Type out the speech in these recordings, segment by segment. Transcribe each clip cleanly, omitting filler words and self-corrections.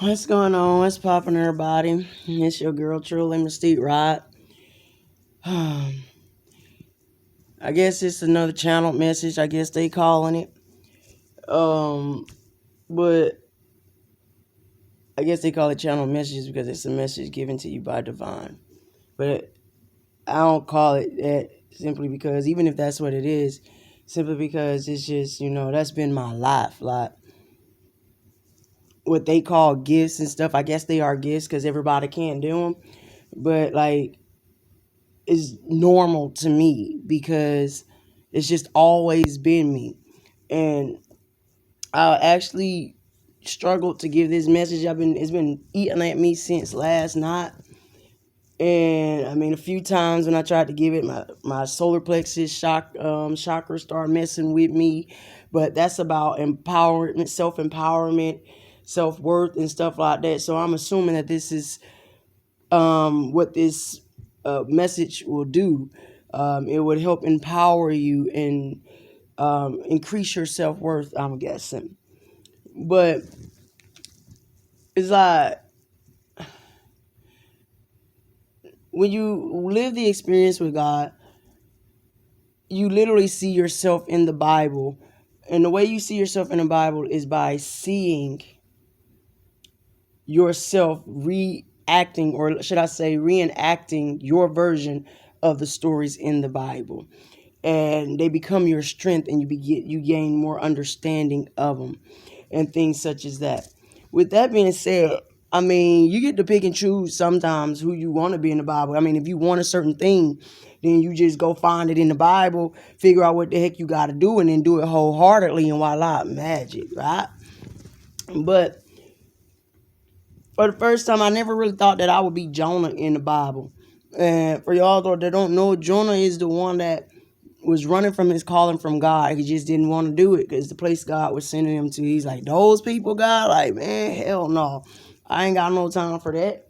What's going on? What's popping, everybody? It's your girl, truly Mystique, Riot. I guess it's another channel message. I guess they calling it. But I guess they call it channel messages because it's a message given to you by divine. But I don't call it that simply because, even if that's what it is, simply because it's just, that's been my life. Like, what they call gifts and stuff, I guess they are gifts because everybody can't do them. But, like, is normal to me because it's just always been me. And I actually struggled to give this message. It's been eating at me since last night. And I mean, a few times when I tried to give it, my solar plexus chakra started messing with me. But that's about empowerment, self-empowerment, self-worth, and stuff like that. So I'm assuming that this is what this message will do. It would help empower you and increase your self-worth, I'm guessing. But it's like, when you live the experience with God, you literally see yourself in the Bible. And the way you see yourself in the Bible is by seeing yourself reacting, or should I say reenacting, your version of the stories in the Bible. And they become your strength, and you gain more understanding of them and things such as that. With that being said, I mean, you get to pick and choose sometimes who you want to be in the Bible. I mean, if you want a certain thing, then you just go find it in the Bible, figure out what the heck you got to do, and then do it wholeheartedly, and voila, magic, right? But for the first time, I never really thought that I would be Jonah in the Bible. And for y'all that don't know, Jonah is the one that was running from his calling from God. He just didn't want to do it because the place God was sending him to, he's like, those people, God, like, man, hell no. I ain't got no time for that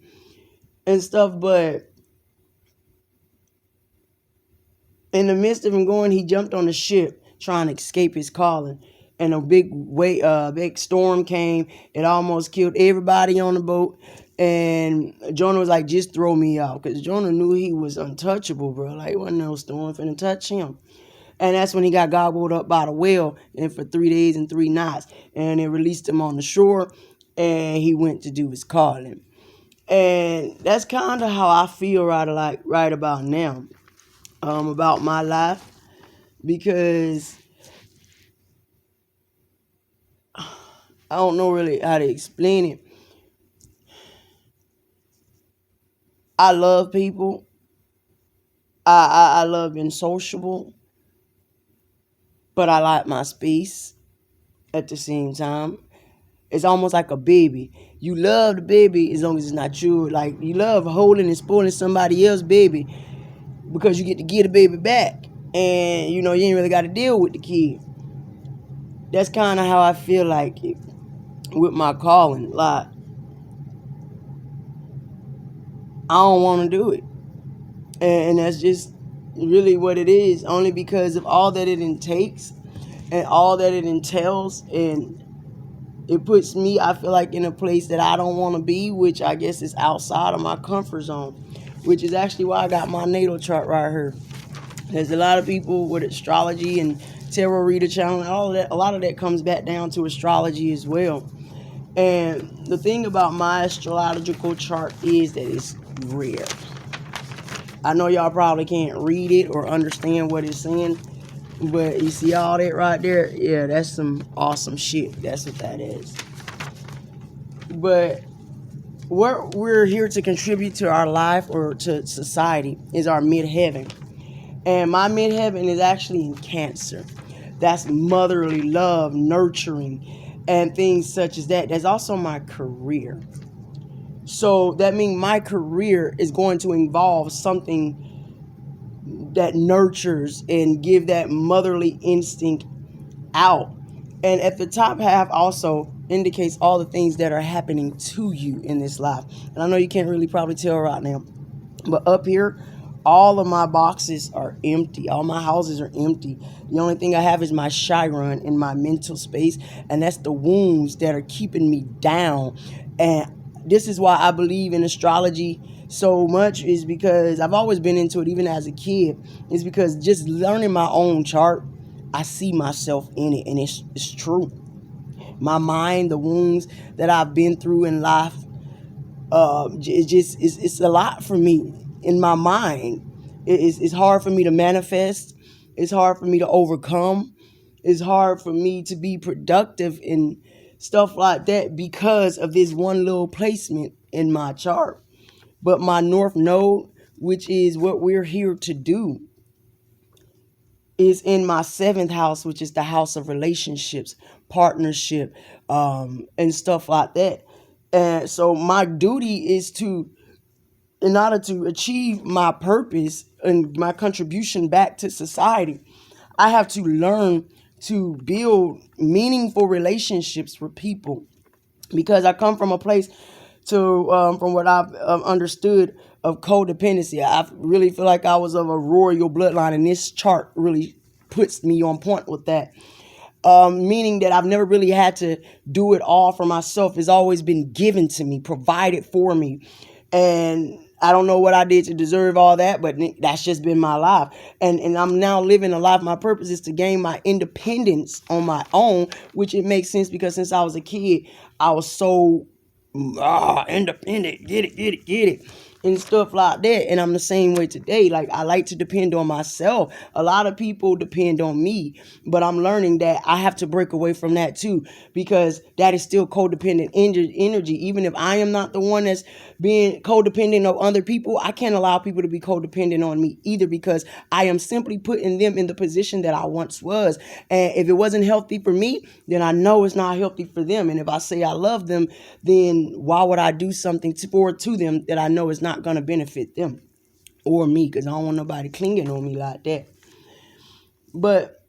and stuff. But in the midst of him going, he jumped on the ship trying to escape his calling. And a big storm came. It almost killed everybody on the boat. And Jonah was like, just throw me out. Because Jonah knew he was untouchable, bro. Like, wasn't no storm finna touch him. And that's when he got gobbled up by the whale, and for 3 days and 3 nights. And it released him on the shore, and he went to do his calling. And that's kind of how I feel right about now, about my life, because I don't know really how to explain it. I love people. I love being sociable, but I like my space at the same time. It's almost like a baby. You love the baby as long as it's not you. Like, you love holding and spoiling somebody else's baby because you get to get the baby back. And, you ain't really got to deal with the kid. That's kind of how I feel like it with my calling. Like, I don't want to do it. And that's just really what it is. Only because of all that it takes and all that it entails, and it puts me, I feel like, in a place that I don't want to be, which I guess is outside of my comfort zone, which is actually why I got my natal chart right here. There's a lot of people with astrology and tarot reader channel and all of that. A lot of that comes back down to astrology as well. And the thing about my astrological chart is that it's rare. I know y'all probably can't read it or understand what it's saying, but you see all that right there? Yeah, that's some awesome shit. That's what that is. But what we're here to contribute to our life or to society is our midheaven. And my midheaven is actually in Cancer. That's motherly love, nurturing, and things such as that. That's also my career. So that means my career is going to involve something that nurtures and give that motherly instinct out. And at the top half also indicates all the things that are happening to you in this life. And I know you can't really probably tell right now, but up here All of my boxes are empty. All my houses are empty. The only thing I have is my Chiron in my mental space, and that's the wounds that are keeping me down. And this is why I believe in astrology so much, is because I've always been into it, even as a kid. Is because just learning my own chart, I see myself in it, and it's true. My mind, the wounds that I've been through in life, it's a lot for me in my mind. It's hard for me to manifest. It's hard for me to overcome. It's hard for me to be productive and stuff like that because of this one little placement in my chart. But my North Node, which is what we're here to do, is in my 7th house, which is the house of relationships, partnership, and stuff like that. And so my duty is to, in order to achieve my purpose and my contribution back to society, I have to learn to build meaningful relationships with people, because I come from a place to, from what I've understood of codependency. I really feel like I was of a royal bloodline, and this chart really puts me on point with that. Meaning that I've never really had to do it all for myself. It's always been given to me, provided for me. And I don't know what I did to deserve all that, but that's just been my life. And I'm now living a life. My purpose is to gain my independence on my own, which it makes sense because since I was a kid, I was so independent, get it, and stuff like that. And I'm the same way today. Like, I like to depend on myself. A lot of people depend on me, but I'm learning that I have to break away from that too, because that is still codependent energy. Even if I am not the one that's being codependent on other people, I can't allow people to be codependent on me either, because I am simply putting them in the position that I once was. And if it wasn't healthy for me, then I know it's not healthy for them. And if I say I love them, then why would I do something to them that I know is not going to benefit them or me? Because I don't want nobody clinging on me like that. But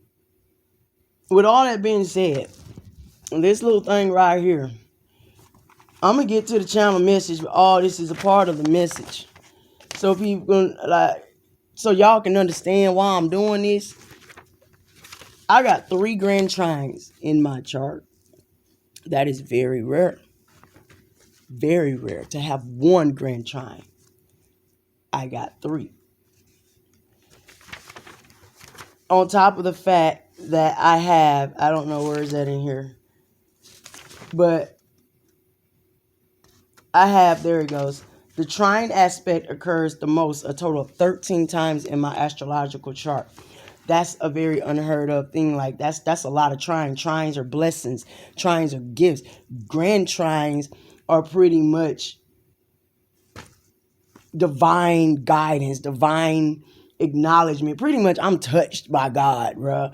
with all that being said, this little thing right here, I'm going to get to the channel message, but all this is a part of the message. So people, so y'all can understand why I'm doing this. I got 3 grand trines in my chart. That is very rare. Very rare to have 1 grand trine. I got 3. On top of the fact that I don't know where is that in here, but I have, there it goes. The trine aspect occurs the most, a total of 13 times in my astrological chart. That's a very unheard of thing. Like, that's a lot of trines. Trines are blessings. Trines are gifts. Grand trines are pretty much divine guidance, divine acknowledgement. Pretty much, I'm touched by God, bro.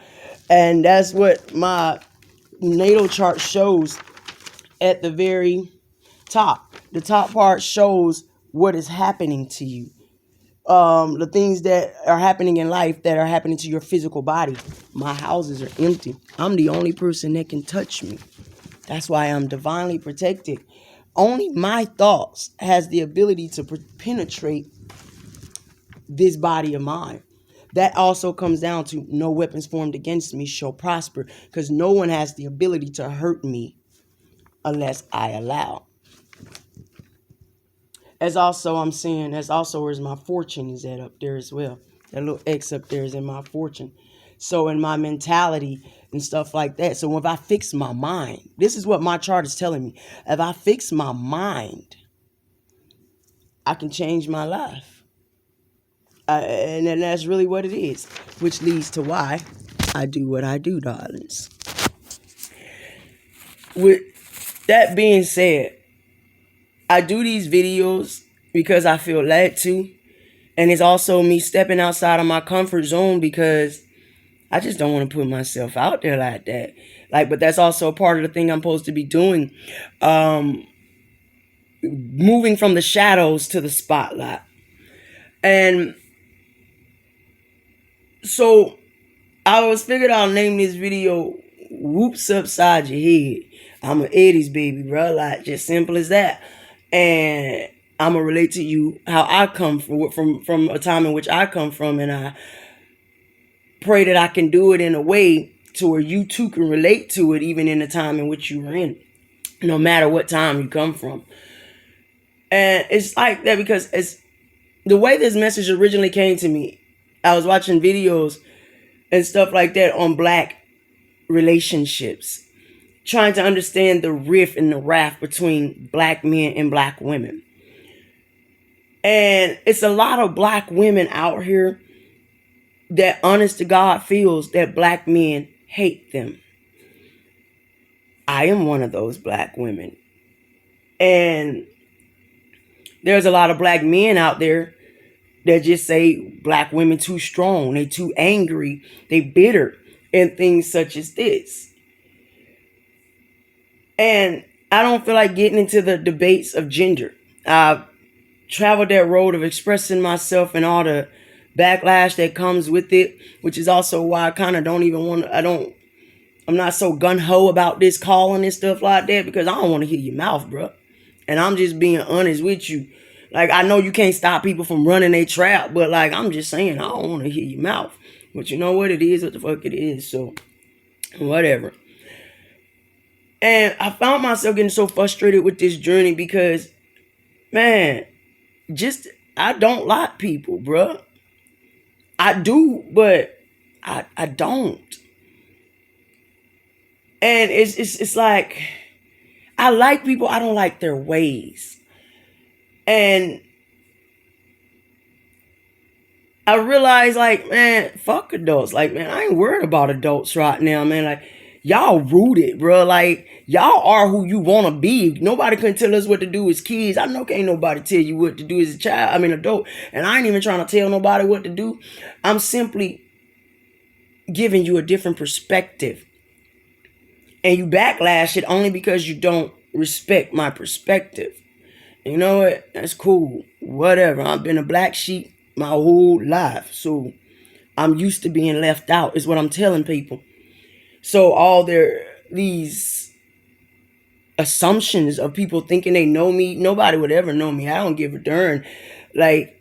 And that's what my natal chart shows at the very top. The top part shows what is happening to you. The things that are happening in life that are happening to your physical body. My houses are empty. I'm the only person that can touch me. That's why I'm divinely protected. Only my thoughts has the ability to penetrate this body of mine. That also comes down to no weapons formed against me shall prosper, because no one has the ability to hurt me unless I allow. As also I'm seeing, that's also where's my fortune is at up there as well. That little X up there is in my fortune. So in my mentality and stuff like that. So if I fix my mind, this is what my chart is telling me. If I fix my mind, I can change my life. And that's really what it is, which leads to why I do what I do, darlings. With that being said, I do these videos because I feel led to. And it's also me stepping outside of my comfort zone because I just don't want to put myself out there like that. But that's also a part of the thing I'm supposed to be doing. Moving from the shadows to the spotlight. And so I was figured I'll name this video Whoops Upside Your Head. I'm an 80s baby, bro. Like, just simple as that. And I'm gonna relate to you how I come from a time in which I come from, and I pray that I can do it in a way to where you too can relate to it, even in the time in which you were in, no matter what time you come from. And it's like that because it's the way this message originally came to me. I was watching videos and stuff like that on black relationships, trying to understand the rift and the raft between black men and black women. And it's a lot of black women out here that, honest to God, feels that black men hate them. I am one of those black women. And there's a lot of black men out there that just say black women too strong, they too angry, they bitter, and things such as this. And I don't feel like getting into the debates of gender. I've traveled that road of expressing myself and all the backlash that comes with it, which is also why I kind of don't even want to, I'm not so gun-ho about this calling and stuff like that, because I don't want to hear your mouth, bro. And I'm just being honest with you. Like, I know you can't stop people from running their trap, but like, I'm just saying, I don't want to hear your mouth. But you know what it is, what the fuck it is, so whatever. And I found myself getting so frustrated with this journey because, man, I don't like people, bro. I do, but I don't. And it's like, I like people, I don't like their ways. And I realized, like, man, fuck adults. Like, man, I ain't worried about adults right now, man. Like, y'all rooted, bro. Like, y'all are who you want to be. Nobody can tell us what to do as kids. I know can't nobody tell you what to do as a child. I mean, adult. And I ain't even trying to tell nobody what to do. I'm simply giving you a different perspective. And you backlash it only because you don't respect my perspective. You know what? That's cool. Whatever. I've been a black sheep my whole life. So I'm used to being left out is what I'm telling people. So all these assumptions of people thinking they know me, nobody would ever know me. I don't give a darn. Like,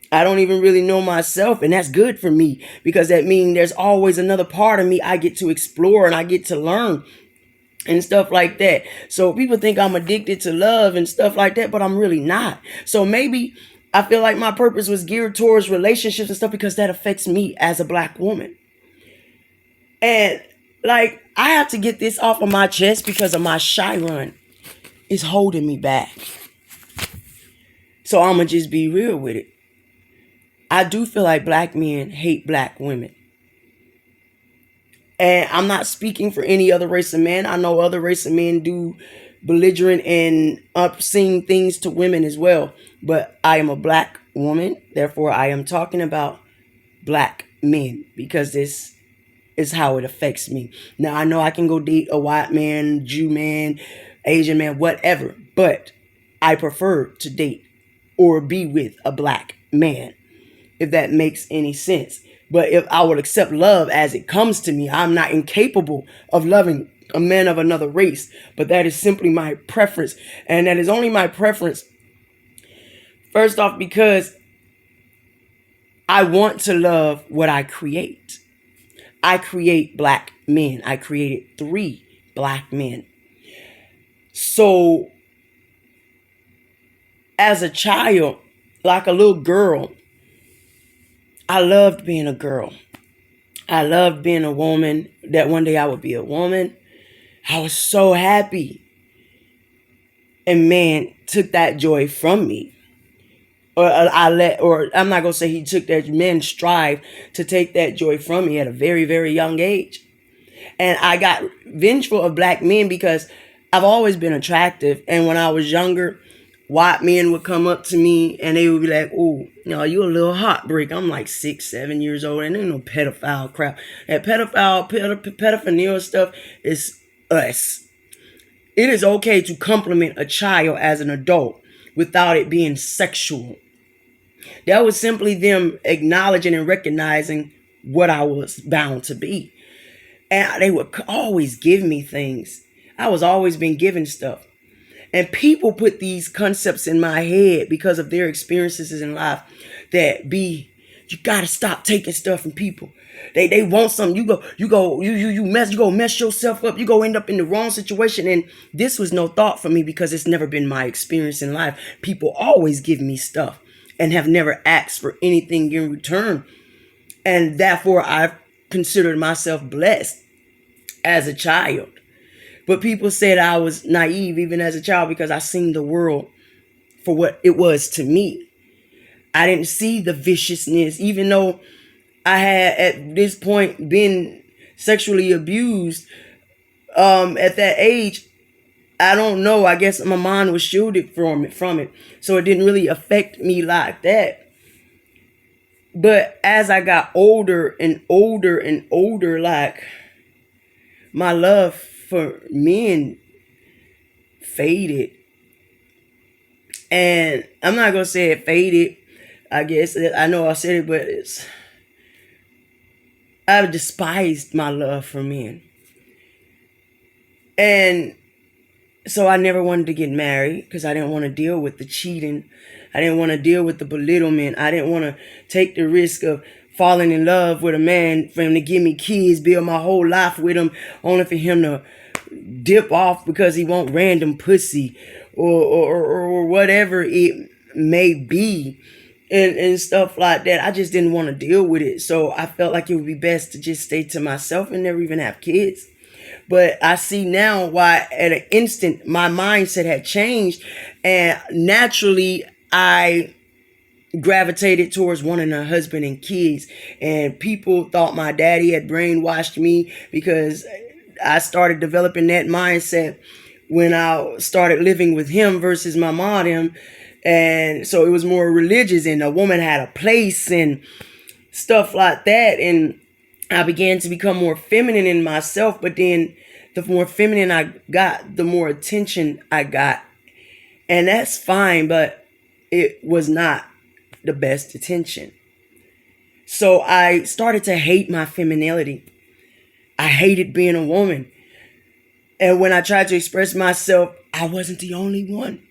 I don't even really know myself, and that's good for me because that means there's always another part of me I get to explore and I get to learn and stuff like that. So people think I'm addicted to love and stuff like that, but I'm really not. So maybe I feel like my purpose was geared towards relationships and stuff because that affects me as a black woman. And like, I have to get this off of my chest because of my Chiron is holding me back. So I'm going to just be real with it. I do feel like black men hate black women. And I'm not speaking for any other race of men. I know other race of men do belligerent and obscene things to women as well. But I am a black woman. Therefore, I am talking about black men because this is how it affects me. Now, I know I can go date a white man, Jew man, Asian man, whatever. But I prefer to date or be with a black man, if that makes any sense. But if I would accept love as it comes to me, I'm not incapable of loving a man of another race. But that is simply my preference. And that is only my preference, first off, because I want to love what I create. I create black men. I created 3 black men. So, as a child, like a little girl, I loved being a girl. I loved being a woman, that one day I would be a woman. I was so happy. And man took that joy from me. Or I'm not going to say he took that, men strive to take that joy from me at a very, very young age. And I got vengeful of black men because I've always been attractive. And when I was younger, white men would come up to me and they would be like, oh, you a little heartbreak. I'm like 6, 7 years old and ain't no pedophile crap. That pedophilia stuff is us. It is okay to compliment a child as an adult without it being sexual. That was simply them acknowledging and recognizing what I was bound to be. And they would always give me things. I was always been given stuff. And people put these concepts in my head because of their experiences in life that you gotta stop taking stuff from people. They want something. You go mess yourself up. You go end up in the wrong situation. And this was no thought for me because it's never been my experience in life. People always give me stuff and have never asked for anything in return. And therefore I've considered myself blessed as a child. But people said I was naive even as a child because I seen the world for what it was to me. I didn't see the viciousness, even though I had at this point been sexually abused at that age. I don't know. I guess my mind was shielded from it. So it didn't really affect me like that. But as I got older and older and older, like, my love for men faded. And I'm not going to say it faded. I guess I know I said it, but I despised my love for men. And so I never wanted to get married because I didn't want to deal with the cheating. I didn't want to deal with the belittlement. I didn't want to take the risk of falling in love with a man, for him to give me kids, build my whole life with him, only for him to dip off because he want random pussy or whatever it may be. And stuff like that. I just didn't want to deal with it. So I felt like it would be best to just stay to myself and never even have kids. But I see now why at an instant my mindset had changed. And naturally I gravitated towards wanting a husband and kids. And people thought my daddy had brainwashed me because I started developing that mindset when I started living with him versus my mom and him. And so it was more religious, and a woman had a place and stuff like that. And I began to become more feminine in myself. But then the more feminine I got, the more attention I got. And that's fine, but it was not the best attention. So I started to hate my femininity. I hated being a woman. And when I tried to express myself, I wasn't the only one.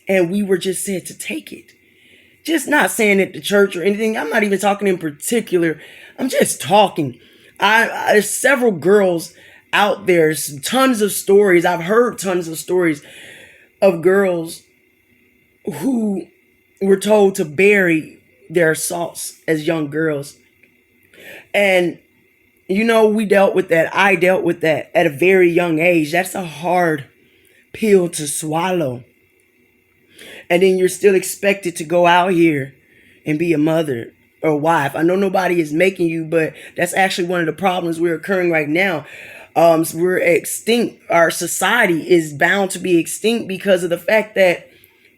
And we were just said to take it. Just not saying it to church or anything. I'm not even talking in particular. I'm just talking. There's several girls out there. Tons of stories. I've heard tons of stories of girls who were told to bury their assaults as young girls. And, we dealt with that. I dealt with that at a very young age. That's a hard pill to swallow. And then you're still expected to go out here and be a mother or wife. I know nobody is making you, but that's actually one of the problems we're occurring right now. We're extinct. Our society is bound to be extinct because of the fact that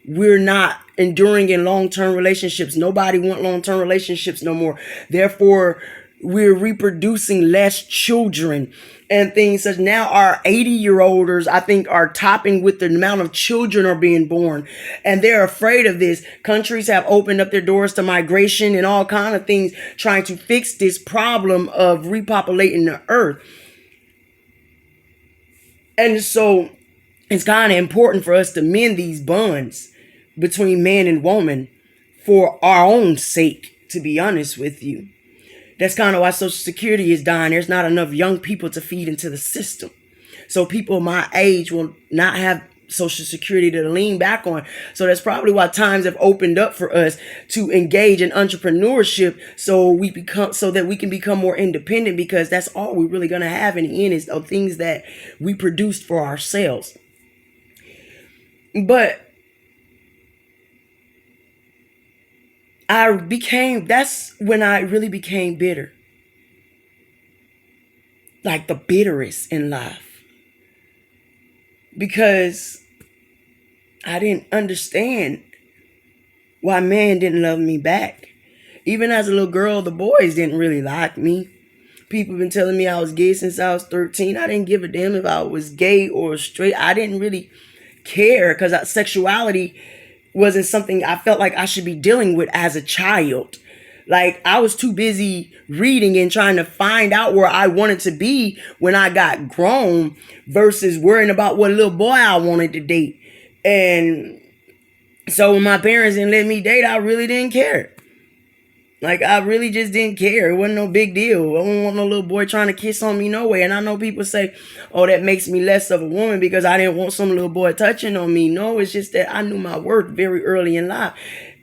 we're not enduring in long-term relationships. Nobody want long-term relationships no more. Therefore, we're reproducing less children and things such. Now our 80-year-olders, I think, are topping with the amount of children are being born. And they're afraid of this. Countries have opened up their doors to migration and all kind of things, trying to fix this problem of repopulating the earth. And so it's kind of important for us to mend these bonds between man and woman for our own sake, to be honest with you. That's kind of why Social Security is dying. There's not enough young people to feed into the system. So people my age will not have Social Security to lean back on. So that's probably why times have opened up for us to engage in entrepreneurship so that we can become more independent, because that's all we're really going to have in the end is the things that we produced for ourselves. But that's when I really became bitter. Like the bitterest in life. Because I didn't understand why man didn't love me back. Even as a little girl, the boys didn't really like me. People have been telling me I was gay since I was 13. I didn't give a damn if I was gay or straight. I didn't really care because sexuality wasn't something I felt like I should be dealing with as a child. Like, I was too busy reading and trying to find out where I wanted to be when I got grown versus worrying about what little boy I wanted to date. And so when my parents didn't let me date, I really didn't care. Like, I really just didn't care. It wasn't no big deal. I don't want no little boy trying to kiss on me no way. And I know people say, oh, that makes me less of a woman because I didn't want some little boy touching on me. No, it's just that I knew my worth very early in life.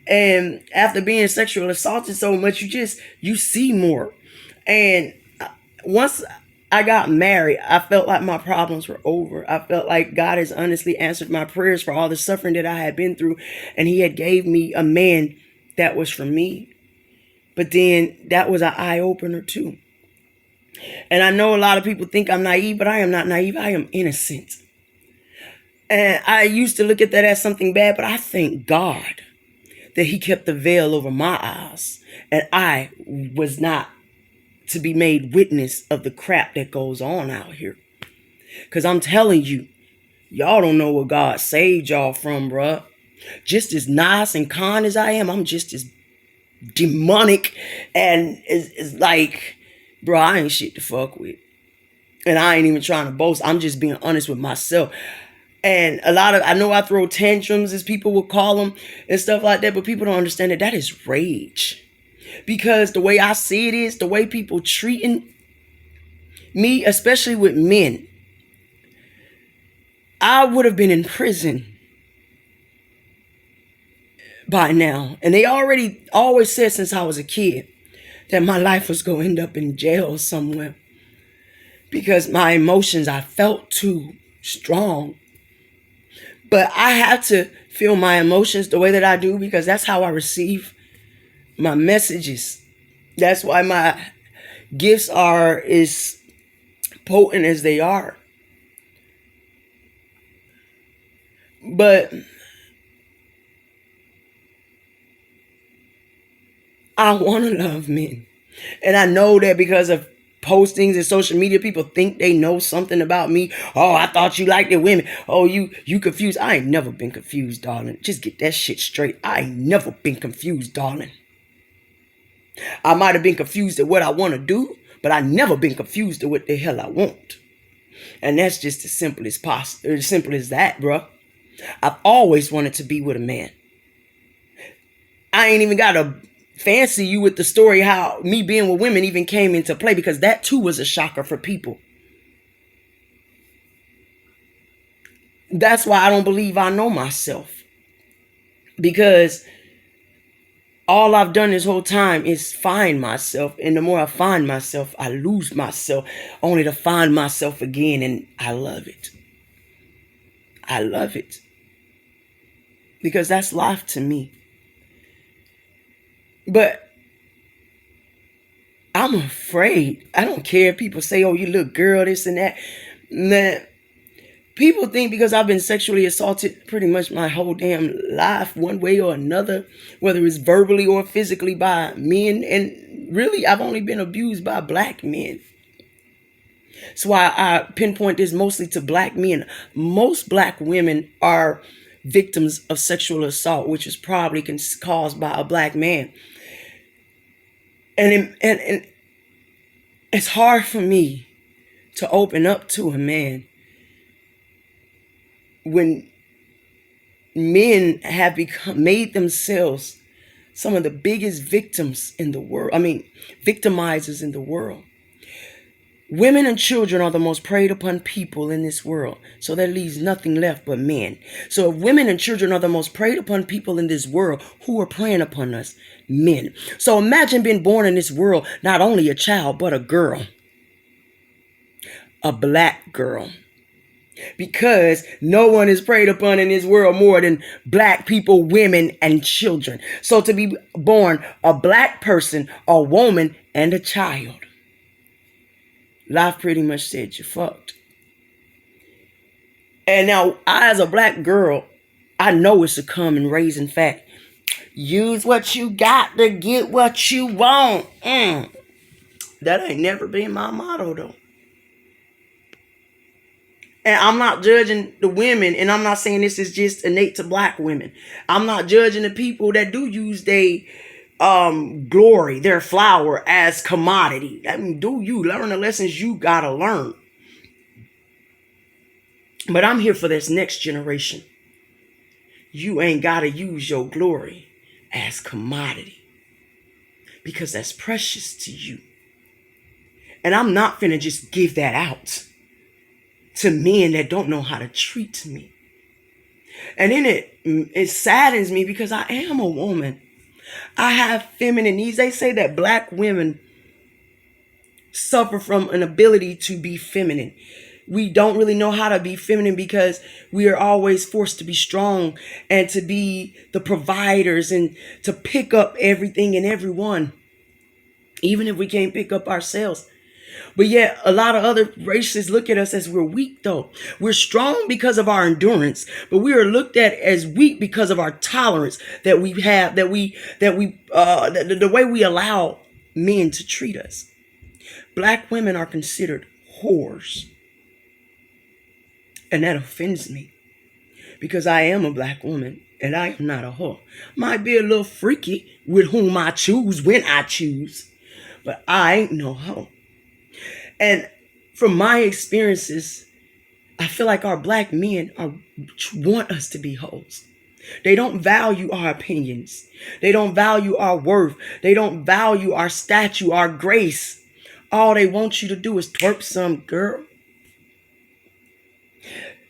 And after being sexually assaulted so much, you see more. And once I got married, I felt like my problems were over. I felt like God has honestly answered my prayers for all the suffering that I had been through. And he had gave me a man that was for me. But then that was an eye-opener too. And I know a lot of people think I'm naive, but I am not naive. I am innocent. And I used to look at that as something bad, but I thank God that he kept the veil over my eyes. And I was not to be made witness of the crap that goes on out here. Because I'm telling you, y'all don't know what God saved y'all from, bruh. Just as nice and kind as I am, I'm just as demonic, and it's like, bro, I ain't shit to fuck with. And I ain't even trying to boast. I'm just being honest with myself. And I know I throw tantrums, as people would call them, and stuff like that, but people don't understand that is rage. Because the way I see it is, the way people treating me, especially with men, I would have been in prison by now. And they always said since I was a kid that my life was going to end up in jail somewhere. Because my emotions, I felt too strong. But I have to feel my emotions the way that I do, because that's how I receive my messages. That's why my gifts are as potent as they are. But I want to love men. And I know that because of postings and social media, people think they know something about me. Oh, I thought you liked the women. Oh, you confused. I ain't never been confused, darling. Just get that shit straight. I ain't never been confused, darling. I might have been confused at what I want to do, but I never been confused at what the hell I want. And that's just as simple as possible. As simple as that, bro. I've always wanted to be with a man. I ain't even got to fancy you with the story how me being with women even came into play, because that too was a shocker for people. That's why I don't believe I know myself, because all I've done this whole time is find myself, and the more I find myself, I lose myself, only to find myself again. And I love it. I love it, because that's life to me. But I'm afraid. I don't care if people say, oh, you look girl, this and that. Man, people think because I've been sexually assaulted pretty much my whole damn life, one way or another, whether it's verbally or physically by men. And really, I've only been abused by black men. That's why I pinpoint this mostly to black men. Most black women are victims of sexual assault, which is probably caused by a black man. And it's hard for me to open up to a man when men have made themselves some of the biggest victims in the world. I mean, victimizers in the world. Women and children are the most preyed upon people in this world. So that leaves nothing left but men. So if women and children are the most preyed upon people in this world, who are preying upon us? Men. So imagine being born in this world, not only a child, but a girl. A black girl. Because no one is preyed upon in this world more than black people, women, and children. So to be born a black person, a woman, and a child, life pretty much said you fucked. And now, I, as a black girl, I know it's a common raising fact. Use what you got to get what you want. That ain't never been my motto, though. And I'm not judging the women, and I'm not saying this is just innate to black women. I'm not judging the people that do use their glory, their flower, as commodity. I mean, do you learn the lessons you gotta learn? But I'm here for this next generation. you ain't got to use your glory as commodity, because that's precious to you. And I'm not finna just give that out to men that don't know how to treat me. And then it saddens me because I am a woman. I have feminine needs. They say that black women suffer from an ability to be feminine. We don't really know how to be feminine because we are always forced to be strong and to be the providers and to pick up everything and everyone, even if we can't pick up ourselves. But yet a lot of other races look at us as we're weak though. We're strong because of our endurance, but we are looked at as weak because of our tolerance that we have, the way we allow men to treat us. Black women are considered whores. And that offends me because I am a black woman and I am not a whore. Might be a little freaky with whom I choose when I choose, but I ain't no hoe. And from my experiences, I feel like our black men want us to be hoes. They don't value our opinions. They don't value our worth. They don't value our statue, our grace. All they want you to do is twerk some, girl.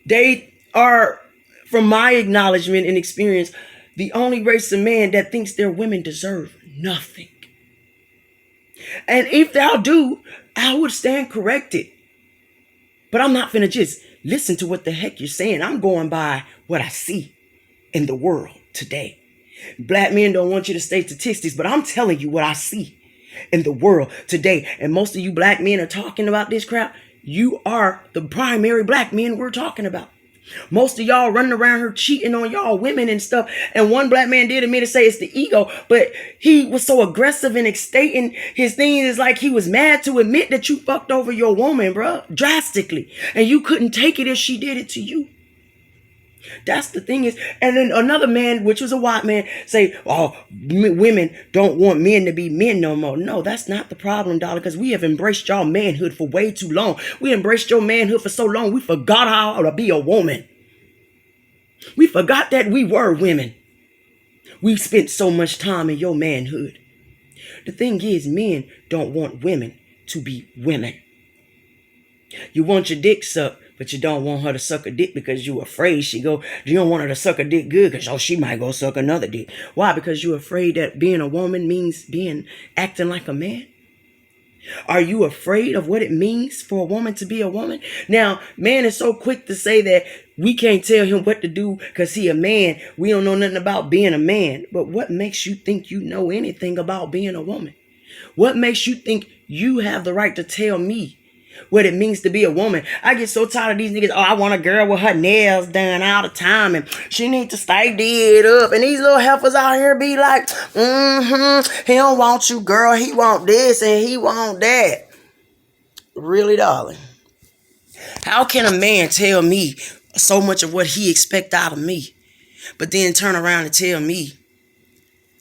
They are, from my acknowledgement and experience, the only race of man that thinks their women deserve nothing. And if thou do, I would stand corrected. But I'm not finna just listen to what the heck you're saying. I'm going by what I see in the world today. Black men don't want you to state statistics, but I'm telling you what I see in the world today. And most of you black men are talking about this crap. You are the primary black men we're talking about. Most of y'all running around here cheating on y'all women and stuff. And one black man did admit to say it's the ego, but he was so aggressive in stating his thing. Is like he was mad to admit that you fucked over your woman, bro, drastically. And you couldn't take it if she did it to you. That's the thing is, and then another man, which was a white man, say, oh, women don't want men to be men no more. No, that's not the problem, darling, because we have embraced y'all manhood for way too long. We embraced your manhood for so long, we forgot how to be a woman. We forgot that we were women. We spent so much time in your manhood. The thing is, men don't want women to be women. You want your dick sucked, but you don't want her to suck a dick because you're afraid you don't want her to suck a dick good because she might go suck another dick. Why? Because you're afraid that being a woman means acting like a man. Are you afraid of what it means for a woman to be a woman? Now, man is so quick to say that we can't tell him what to do because he a man. We don't know nothing about being a man. But what makes you think you know anything about being a woman? What makes you think you have the right to tell me what it means to be a woman? I get so tired of these niggas. Oh, I want a girl with her nails done all the time and she need to stay did up. And these little heifers out here be like, he don't want you, girl. He want this and he want that. Really, darling? How can a man tell me so much of what he expect out of me, but then turn around and tell me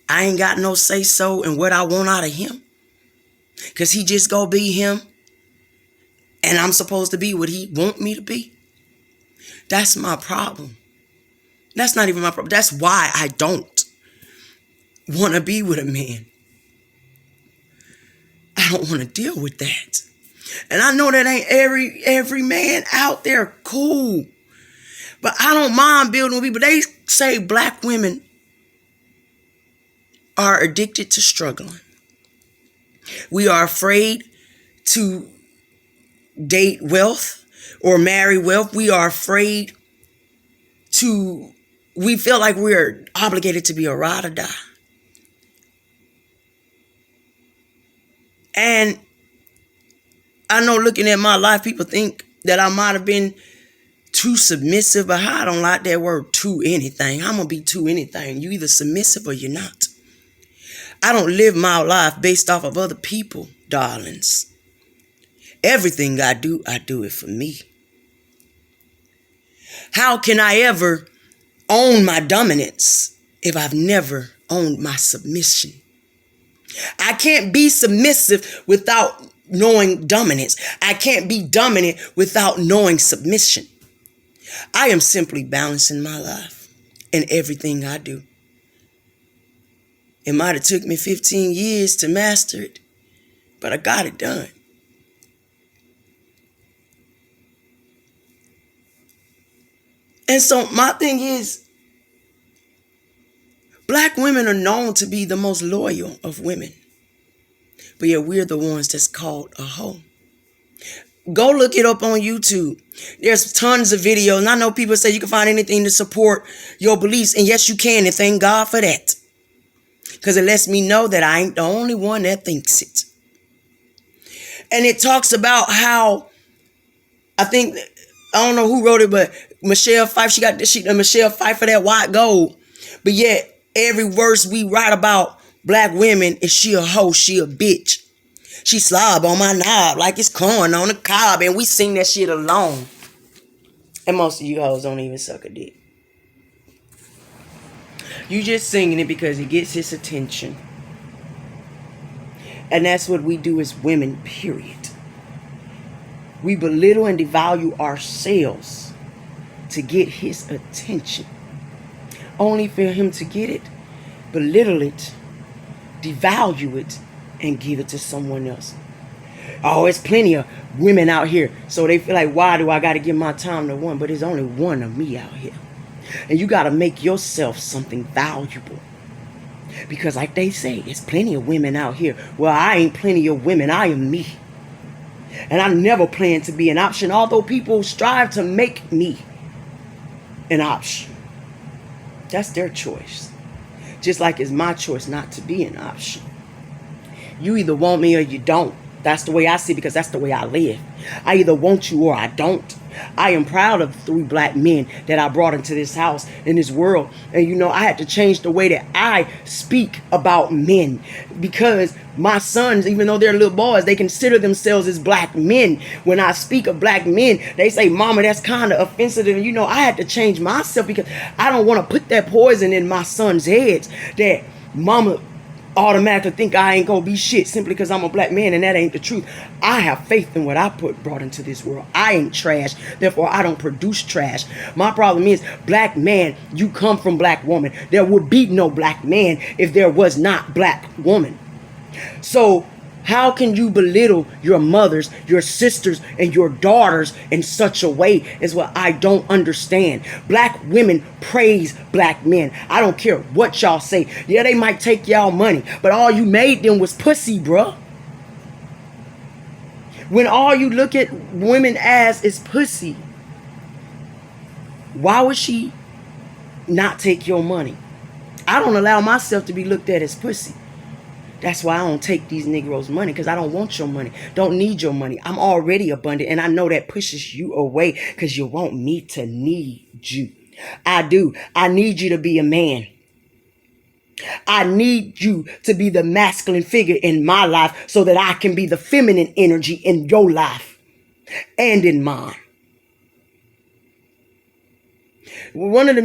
I ain't got no say so in what I want out of him? Because he just go be him. And I'm supposed to be what he want me to be. That's my problem. That's not even my problem. That's why I don't want to be with a man. I don't want to deal with that. And I know that ain't every man out there cool. But I don't mind building with people. They say black women are addicted to struggling. We are afraid to date wealth or marry wealth. We are afraid we feel like we're obligated to be a ride or die. And I know looking at my life, people think that I might have been too submissive, but I don't like that word too anything. I'm going to be too anything. You either submissive or you're not. I don't live my life based off of other people, darlings. Everything I do it for me. How can I ever own my dominance if I've never owned my submission? I can't be submissive without knowing dominance. I can't be dominant without knowing submission. I am simply balancing my life. in everything I do. It might have took me 15 years to master it, but I got it done. And so my thing is, black women are known to be the most loyal of women, but yet we're the ones that's called a hoe. Go look it up on YouTube. There's tons of videos, and I know people say you can find anything to support your beliefs, and yes, you can, and thank God for that. Because it lets me know that I ain't the only one that thinks it. And it talks about how, I don't know who wrote it, but Michelle Pfeiffer, she got Michelle Pfeiffer that white gold. But yet, every verse we write about black women is she a hoe, she a bitch. She slob on my knob like it's corn on a cob, and we sing that shit alone. And most of you hoes don't even suck a dick. You just singing it because it gets his attention. And that's what we do as women, period. We belittle and devalue ourselves to get his attention. Only for him to get it, belittle it, devalue it, and give it to someone else. Oh, it's plenty of women out here. So they feel like, why do I got to give my time to one? But there's only one of me out here. And you got to make yourself something valuable. Because like they say, there's plenty of women out here. Well, I ain't plenty of women. I am me. And I never plan to be an option, although people strive to make me an option. That's their choice. Just like it's my choice not to be an option. You either want me or you don't. That's the way I see it, because that's the way I live. I either want you or I don't. I am proud of 3 black men that I brought into this house, in this world. And you know, I had to change the way that I speak about men, because my sons, even though they're little boys, they consider themselves as black men. When I speak of black men, they say, Mama, that's kind of offensive. And you know, I had to change myself, because I don't want to put that poison in my sons' heads that Mama automatically think I ain't gonna be shit simply because I'm a black man, and that ain't the truth. I have faith in what I brought into this world. I ain't trash, therefore I don't produce trash. My problem is, black man, you come from black woman. There would be no black man if there was not black woman. So how can you belittle your mothers, your sisters, and your daughters in such a way is what I don't understand. Black women praise black men. I don't care what y'all say. Yeah, they might take y'all money, but all you made them was pussy, bruh. When all you look at women as is pussy, why would she not take your money? I don't allow myself to be looked at as pussy. That's why I don't take these Negroes' money, because I don't want your money. Don't need your money. I'm already abundant, and I know that pushes you away because you want me to need you. I do. I need you to be a man. I need you to be the masculine figure in my life so that I can be the feminine energy in your life and in mine. One of the